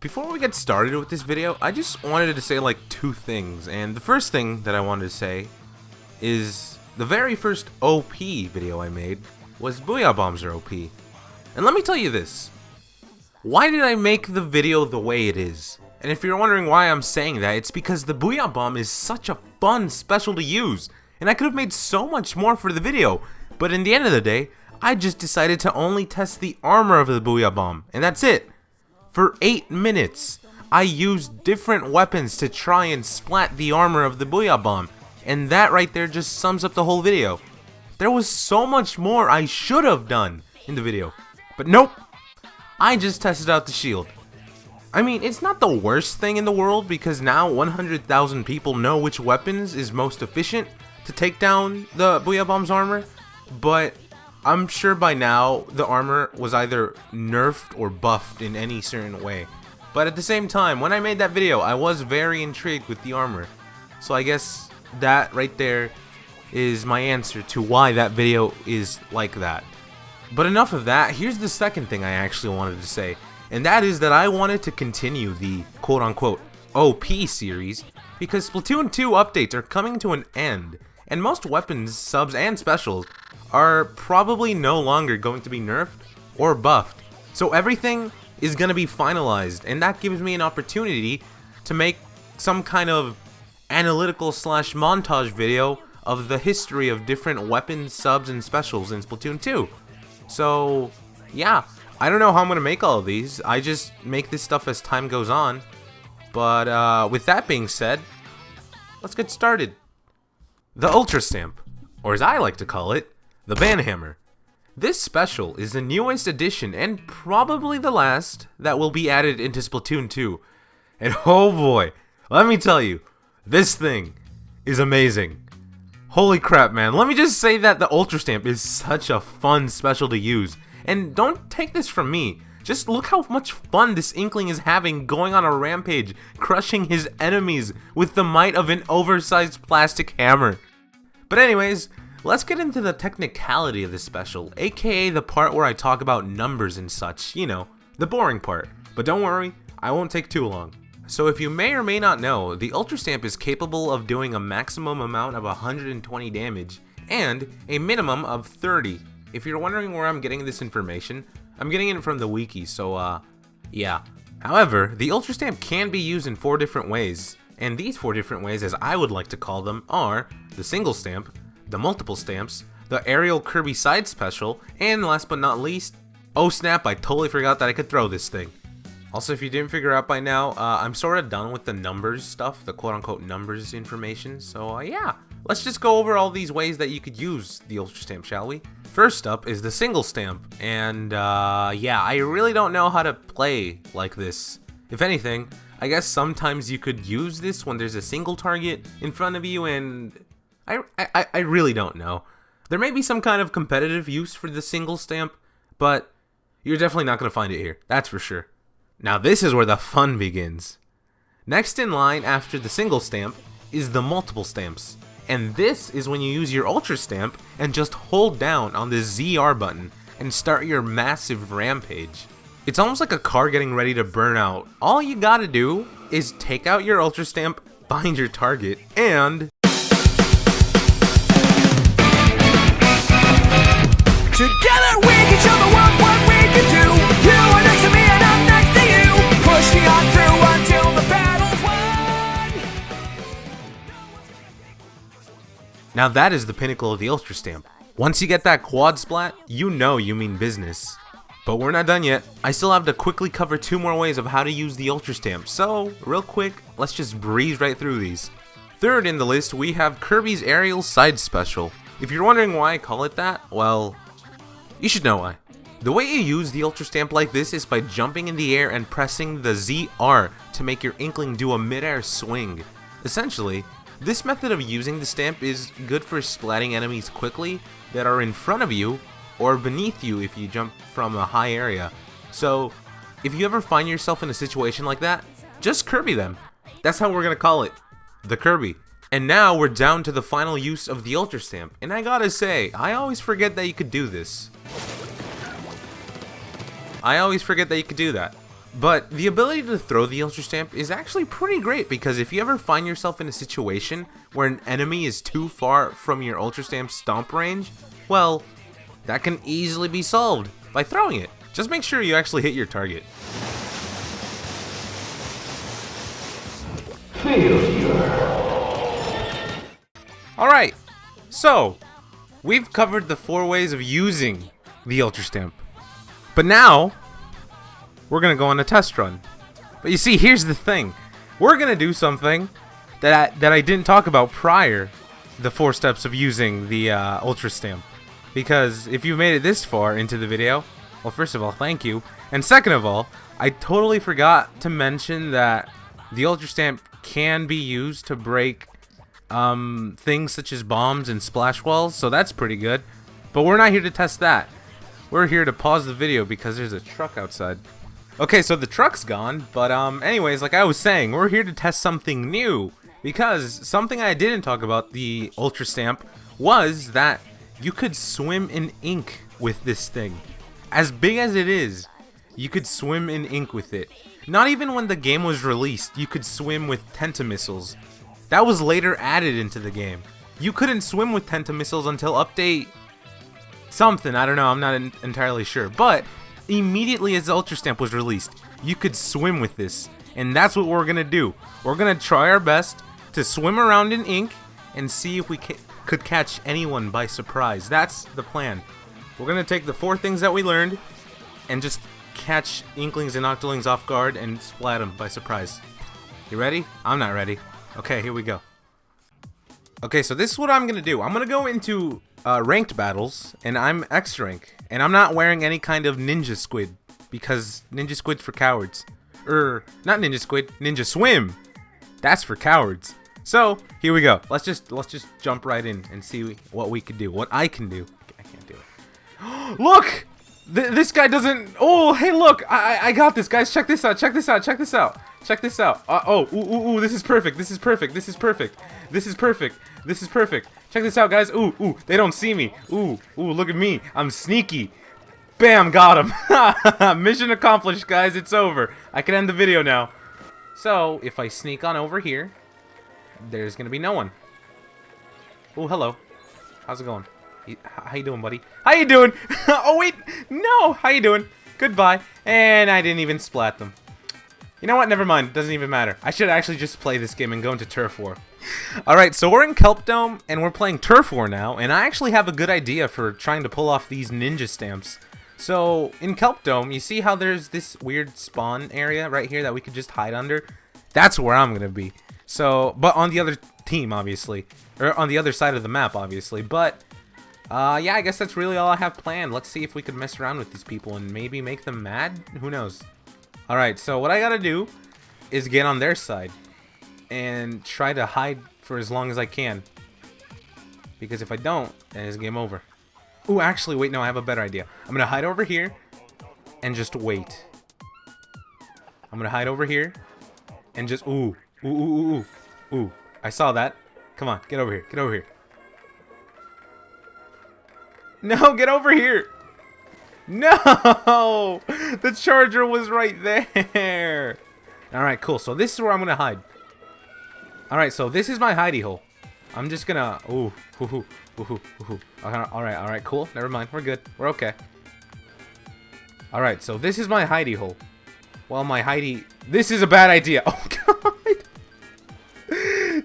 Before we get started with this video, I just wanted to say like two things, and the first thing that I wanted to say is the very first OP video I made was Booyah Bombs are OP. And let me tell you this, why did I make the video the way it is? And if you're wondering why I'm saying that, it's because the Booyah Bomb is such a fun special to use, and I could have made so much more for the video, but in the end of the day, I just decided to only test the armor of the Booyah Bomb, and that's it. For 8 minutes, I used different weapons to try and splat the armor of the Booyah Bomb, and that right there just sums up the whole video. There was so much more I should have done in the video, but nope, I just tested out the shield. I mean, it's not the worst thing in the world because now 100,000 people know which weapons is most efficient to take down the Booyah Bomb's armor, but I'm sure by now the armor was either nerfed or buffed in any certain way. But at the same time, when I made that video, I was very intrigued with the armor. So I guess that right there is my answer to why that video is like that. But enough of that, here's the second thing I actually wanted to say. And that is that I wanted to continue the quote-unquote OP series because Splatoon 2 updates are coming to an end. And most weapons, subs, and specials are probably no longer going to be nerfed or buffed. So everything is going to be finalized, and that gives me an opportunity to make some kind of analytical slash montage video of the history of different weapons, subs, and specials in Splatoon 2. So yeah, I don't know how I'm going to make all of these. I just make this stuff as time goes on. But with that being said, let's get started. The Ultra Stamp, or as I like to call it, the Banhammer. This special is the newest addition and probably the last that will be added into Splatoon 2. And oh boy, let me tell you, this thing is amazing. Holy crap, man. Let me just say that the Ultra Stamp is such a fun special to use. And don't take this from me. Just look how much fun this Inkling is having going on a rampage, crushing his enemies with the might of an oversized plastic hammer. But anyways, let's get into the technicality of this special, aka the part where I talk about numbers and such, you know, the boring part. But don't worry, I won't take too long. So if you may or may not know, the Ultra Stamp is capable of doing a maximum amount of 120 damage and a minimum of 30. If you're wondering where I'm getting this information, I'm getting it from the wiki, so yeah. However, the Ultra Stamp can be used in 4 different ways, and these 4 different ways, as I would like to call them, are the single stamp, the multiple stamps, the aerial Kirby side special, and last but not least, oh snap, I totally forgot that I could throw this thing. Also, if you didn't figure out by now, I'm sort of done with the numbers stuff, the quote-unquote numbers information, so yeah. Let's just go over all these ways that you could use the Ultra Stamp, shall we? First up is the single stamp, and yeah, I really don't know how to play like this. If anything, I guess sometimes you could use this when there's a single target in front of you, and I really don't know. There may be some kind of competitive use for the single stamp, but you're definitely not going to find it here, that's for sure. Now this is where the fun begins. Next in line after the single stamp is the multiple stamps. And this is when you use your Ultra Stamp and just hold down on the ZR button and start your massive rampage. It's almost like a car getting ready to burn out. All you gotta do is take out your Ultra Stamp, find your target, and together we can show the world what we can do. You are next to me and I'm next to you. Push me on through until the battle's won. now that is the pinnacle of the Ultra Stamp. Once you get that quad splat, you know you mean business. But we're not done yet. I still have to quickly cover 2 more ways of how to use the Ultra Stamp, so real quick, let's just breeze right through these. Third in the list, we have Kirby's aerial side special. If you're wondering why I call it that, well, you should know why. The way you use the Ultra Stamp like this is by jumping in the air and pressing the ZR to make your Inkling do a mid-air swing. Essentially, this method of using the stamp is good for splatting enemies quickly that are in front of you or beneath you if you jump from a high area. So, if you ever find yourself in a situation like that, just Kirby them. That's how we're gonna call it, the Kirby. And now we're down to the final use of the Ultra Stamp, and I gotta say, I always forget that you could do this. But the ability to throw the Ultra Stamp is actually pretty great, because if you ever find yourself in a situation where an enemy is too far from your Ultra Stamp stomp range, well, that can easily be solved by throwing it. Just make sure you actually hit your target. Alright, so we've covered the 4 ways of using the Ultra Stamp. But now, we're gonna go on a test run. But you see, here's the thing. We're gonna do something that I didn't talk about prior the 4 steps of using the Ultra Stamp. Because if you made it this far into the video, well, first of all, thank you. And second of all, I totally forgot to mention that the Ultra Stamp can be used to break things such as bombs and splash walls, so that's pretty good. But we're not here to test that. We're here to pause the video because there's a truck outside. Okay, so the truck's gone, but anyways, like I was saying, we're here to test something new. Because something I didn't talk about the Ultra Stamp was that you could swim in ink with this thing. As big as it is, you could swim in ink with it. Not even when the game was released, you could swim with Tentamissiles. That was later added into the game. You couldn't swim with Tentamissiles until update something, I don't know, I'm not entirely sure. But immediately as the Ultra Stamp was released, you could swim with this. And that's what we're gonna do. We're gonna try our best to swim around in ink and see if we could catch anyone by surprise. That's the plan. We're gonna take the 4 things that we learned and just catch Inklings and Octolings off guard and splat them by surprise. You ready? I'm not ready. Okay, here we go. Okay, so this is what I'm gonna do. I'm gonna go into ranked battles, and I'm X rank, and I'm not wearing any kind of ninja squid, because ninja squid's for cowards. Not ninja squid, ninja swim. That's for cowards. So here we go. Let's just jump right in and see what we can do, what I can do. I can't do it. Look, this guy doesn't. Oh, hey, look, I got this, guys. Check this out. Check this out. Check this out. Check this out. Ooh, this is perfect. This is perfect. This is perfect. This is perfect. This is perfect. Check this out, guys. Ooh, they don't see me. Ooh, look at me. I'm sneaky. Bam, got him. Mission accomplished, guys. It's over. I can end the video now. So, if I sneak on over here, there's gonna be no one. Oh, hello. How's it going? How you doing, buddy? How you doing? Oh, wait. No. How you doing? Goodbye. And I didn't even splat them. You know what? Never mind. Doesn't even matter. I should actually just play this game and go into Turf War. Alright, so we're in Kelp Dome, and we're playing Turf War now, and I actually have a good idea for trying to pull off these ninja stamps. So, in Kelp Dome, you see how there's this weird spawn area right here that we could just hide under? That's where I'm gonna be. So, but on the other team, obviously. Or on the other side of the map, obviously. But, yeah, I guess that's really all I have planned. Let's see if we could mess around with these people and maybe make them mad? Who knows? Alright, so what I gotta do is get on their side and try to hide for as long as I can. Because if I don't, then it's game over. Ooh, actually, wait, no, I have a better idea. I'm gonna hide over here and just wait. I'm gonna hide over here and just, ooh. I saw that. Come on, get over here, get over here. No, get over here. No! The charger was right there. Alright, cool. So this is where I'm gonna hide. Alright, so this is my hidey hole. I'm just gonna... Alright, cool. Never mind. We're good. We're okay. Alright, so this is my hidey hole. Well, my hidey... This is a bad idea. Oh, God.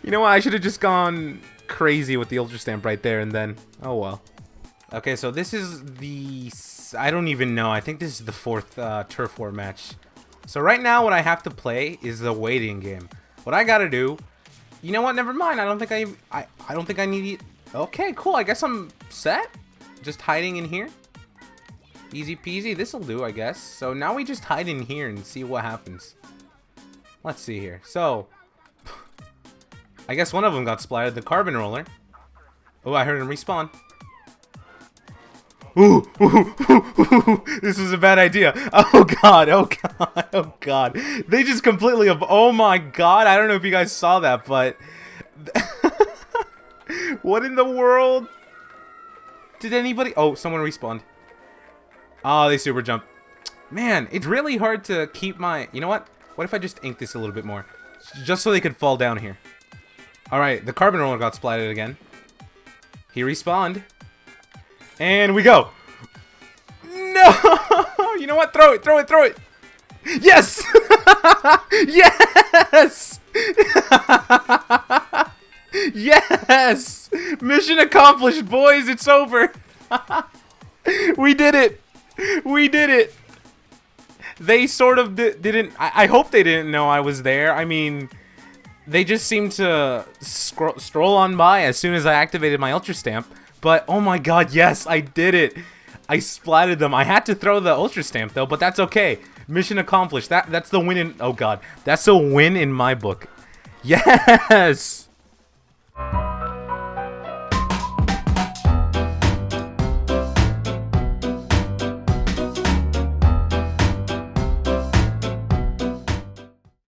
You know what? I should have just gone crazy with the Ultra Stamp right there and then... Oh, well. Okay, so this is the... I don't even know. I think this is the 4th Turf War match. So right now what I have to play is the waiting game. What I gotta do... You know what? Never mind. I don't think I need... Okay, cool. I guess I'm set. Just hiding in here. Easy peasy. This'll do, I guess. So now we just hide in here and see what happens. Let's see here. So... I guess one of them got splattered. The carbon roller. Oh, I heard him respawn. Ooh, this was a bad idea. Oh god, oh god, oh god. They just completely oh my god, I don't know if you guys saw that, but what in the world? Did anybody? Oh, someone respawned. Oh, they super jumped. Man, it's really hard to keep my... You know what? What if I just ink this a little bit more? Just so they could fall down here. Alright, the carbon roller got splatted again. He respawned. And we go! No! You know what? Throw it, throw it, throw it! Yes! Yes! Yes! Mission accomplished, boys! It's over! We did it! We did it! They sort of didn't... I hope they didn't know I was there. I mean, they just seemed to stroll on by as soon as I activated my Ultra Stamp. But, oh my god, yes, I did it! I splatted them. I had to throw the Ultra Stamp, though, but that's okay. Mission accomplished. That's the win in... Oh god. That's a win in my book. Yes!